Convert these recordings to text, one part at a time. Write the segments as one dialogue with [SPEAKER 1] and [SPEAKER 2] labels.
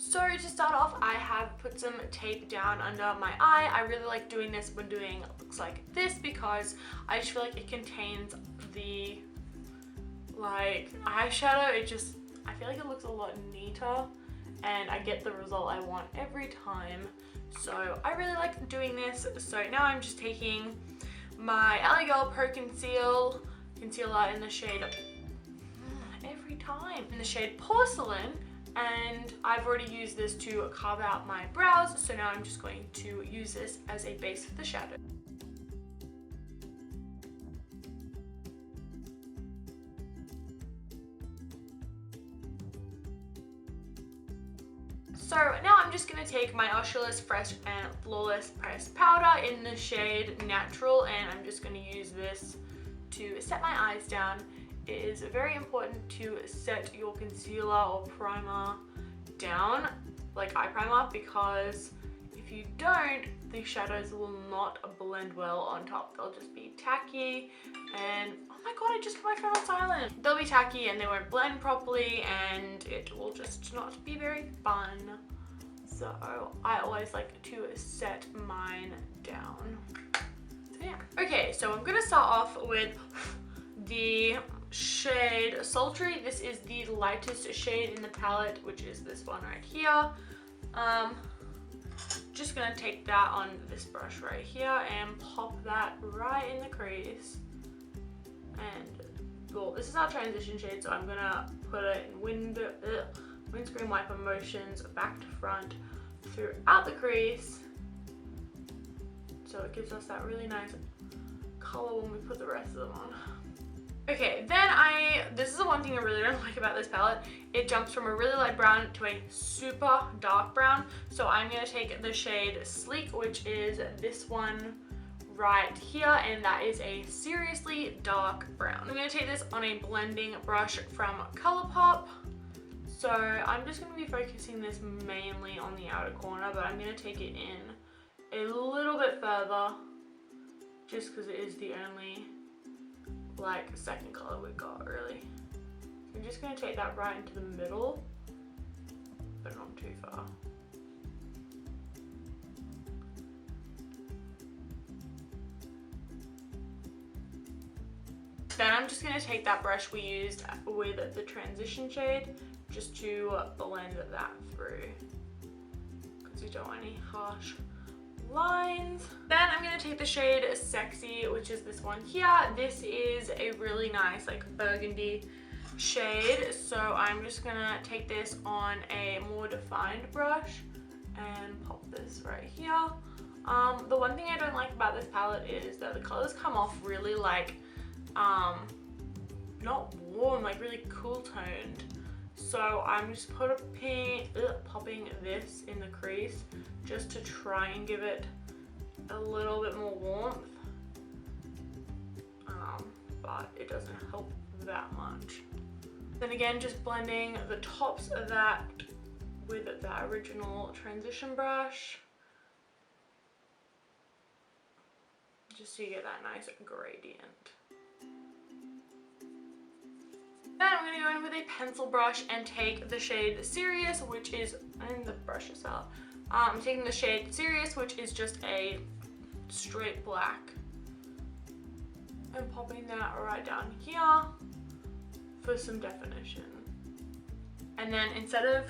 [SPEAKER 1] So to start off, I have put some tape down under my eye. I really like doing this when doing looks like this because I just feel like it contains the eyeshadow. I feel like it looks a lot neater and I get the result I want every time. So I really like doing this. So now I'm just taking my LA Girl Pro Concealer in the shade in the shade Porcelain, and I've already used this to carve out my brows, so now I'm just going to use this as a base for the shadow. So now I'm just going to take my Oculus Fresh and Flawless Pressed Powder in the shade Natural, and I'm just going to use this to set my eyes down. It is very important to set your concealer or primer down, like eye primer, because if you don't, the shadows will not blend well on top. They'll just be tacky, and oh my god, I just put my phone on silent. They'll be tacky and they won't blend properly, and it will just not be very fun. So I always like to set mine down. So yeah. Okay, so I'm gonna start off with the shade Sultry. This is the lightest shade in the palette, which is this one right here. Just gonna take that on this brush right here and pop that right in the crease. And well, this is our transition shade, so I'm gonna put it in windscreen wiper motions back to front throughout the crease, so it gives us that really nice color when we put the rest of them on. Okay, then this is the one thing I really don't like about this palette. It jumps from a really light brown to a super dark brown. So I'm going to take the shade Sleek, which is this one right here, and that is a seriously dark brown. I'm going to take this on a blending brush from ColourPop. So I'm just going to be focusing this mainly on the outer corner, but I'm going to take it in a little bit further just because it is the only second color we've got, really. So I'm just going to take that right into the middle, but not too far. Then I'm just going to take that brush we used with the transition shade just to blend that through, because we don't want any harsh lines. Then I'm going to take the shade Sexy, which is this one here. This is a really nice burgundy shade, so I'm just going to take this on a more defined brush and pop this right here. The one thing I don't like about this palette is that the colors come off really not warm, really cool toned. So I'm just popping this in the crease just to try and give it a little bit more warmth, but it doesn't help that much. Then again, just blending the tops of that with the original transition brush, just so you get that nice gradient. Then I'm going to go in with a pencil brush and take the shade Serious, which is, and the brush is out. I'm taking the shade Serious, which is just a straight black, and popping that right down here for some definition. And then instead of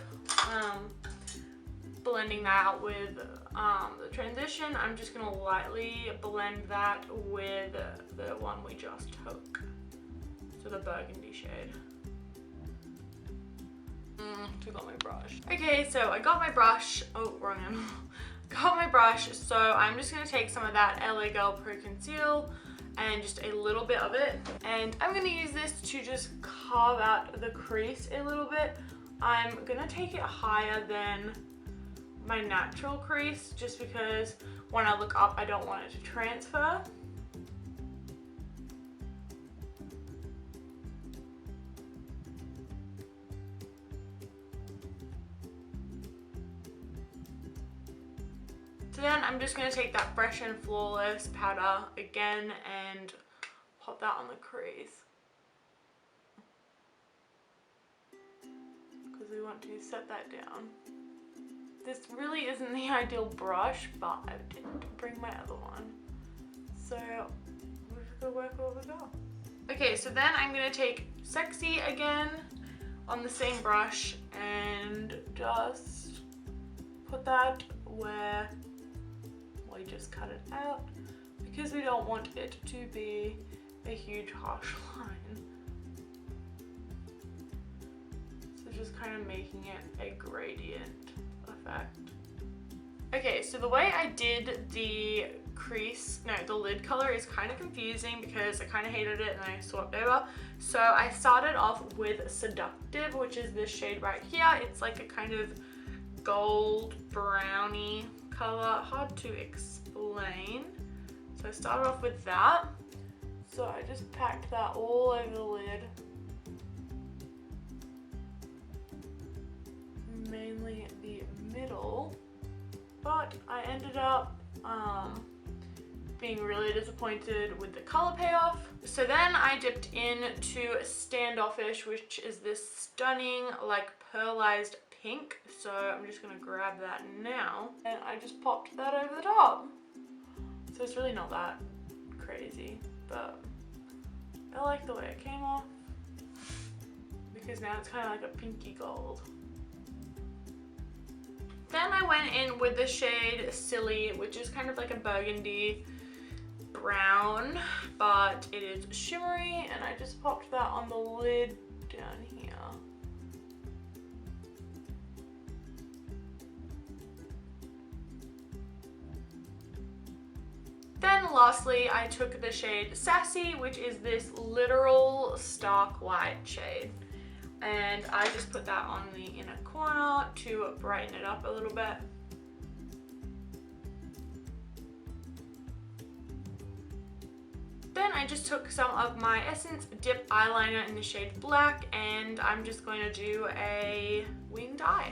[SPEAKER 1] blending that out with the transition, I'm just going to lightly blend that with the one we just took. So the burgundy shade. Took out my brush. Okay, so I got my brush. Oh, wrong one. Got my brush, so I'm just going to take some of that LA Girl Pro Conceal and just a little bit of it. And I'm going to use this to just carve out the crease a little bit. I'm going to take it higher than my natural crease just because when I look up, I don't want it to transfer. So then I'm just going to take that Fresh and Flawless powder again and pop that on the crease, because we want to set that down. This really isn't the ideal brush, but I didn't bring my other one. So we're just gonna work what we got. Okay, so then I'm gonna take Sexy again on the same brush and just put that where we just cut it out because we don't want it to be a huge harsh line. So just kind of making it a gradient effect. Okay, so the way I did the lid color is kind of confusing because I kind of hated it and I swapped over. So I started off with Seductive, which is this shade right here. It's like a kind of gold brownie color, hard to explain. So I started off with that. So I just packed that all over the lid. Mainly the middle, but I ended up being really disappointed with the color payoff. So then I dipped into Standoffish, which is this stunning like pearlized pink. So I'm just gonna grab that now and I just popped that over the top. So it's really not that crazy, but I like the way it came off because now it's kind of like a pinky gold. Then I went in with the shade Silly, which is kind of like a burgundy brown, but it is shimmery, and I just popped that on the lid down here. Then lastly, I took the shade Sassy, which is this literal stark white shade. And I just put that on the inner corner to brighten it up a little bit. Then I just took some of my Essence Dip eyeliner in the shade Black, and I'm just going to do a winged eye.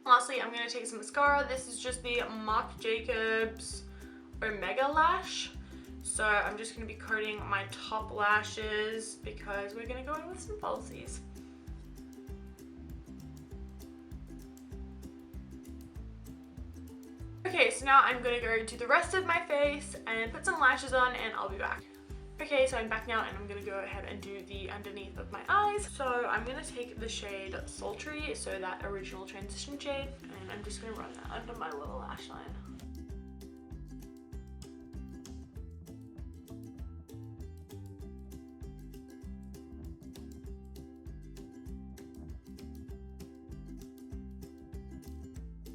[SPEAKER 1] Lastly, I'm going to take some mascara. This is just the Marc Jacobs Omega Lash. So I'm just going to be coating my top lashes because we're going to go in with some falsies. Okay, so now I'm going to go to the rest of my face and put some lashes on, and I'll be back. Okay, so I'm back now and I'm going to go ahead and do the underneath of my eyes. So I'm going to take the shade Sultry, so that original transition shade, and I'm just going to run that under my little lash line.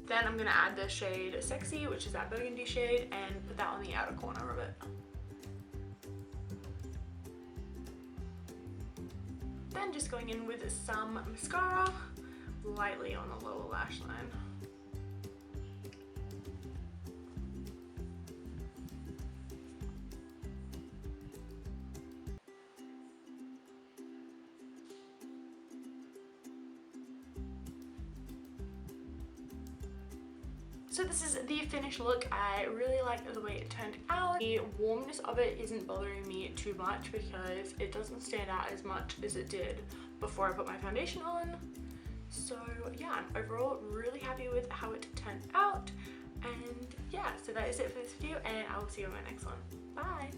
[SPEAKER 1] Then I'm going to add the shade Sexy, which is that burgundy shade, and put that on the outer corner of it. Then just going in with some mascara, lightly on the lower lash line. So this is the finished look. I really like the way it turned out. The warmness of it isn't bothering me too much because it doesn't stand out as much as it did before I put my foundation on. So yeah, I'm overall really happy with how it turned out. And yeah, so that is it for this video, and I will see you in my next one. Bye!